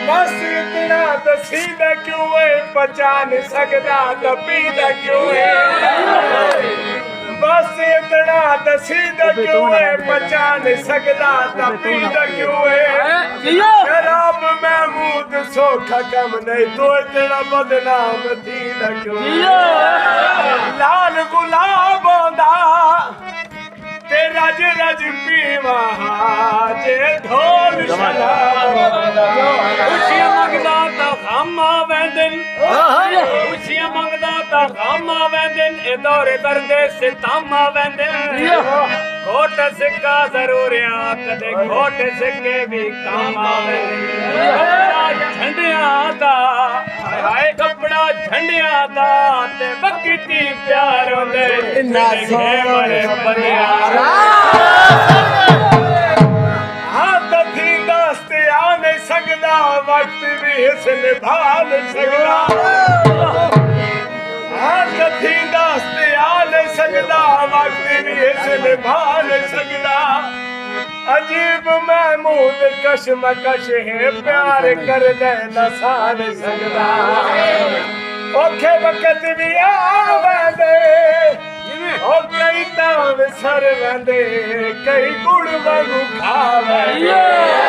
बस इतना दसीदा क्यों है पहचान सकदा तपीदा क्यों है बस इतना दसीदा क्यों है पहचान सकदा तपीदा क्यों है शराब महमूद सोखा कम नहीं तो इतना बदनाम थीदा क्यों लाल गुलाब आंदा ते रज रज पीवा जे ढोल शराब खुशियां मंगदा ता खामा वेंदन खुशियां मंगदा ता खामा वेंदन ए दौरे दर्दे सितामा वेंदन खोट सिक्का जरूर कदे खोट सिक्के भी काम आवेंदन झंडियां दा हाय कपड़ा झंडियां दा ते बकती प्यार दे इन्ना सोहरे बनिया सकदा वक्त भी इस निभा नहीं सकदा कथी दास्ते आ नहीं सकदा वक्त भी इस निभा नहीं सकदा अजीब महमूद कशमकश है प्यार कर दे नसा नहीं सकदा औखे वक्त भी आवेंदे ओ कई तां विसर वेंदे कई गुड़ वांगू खावे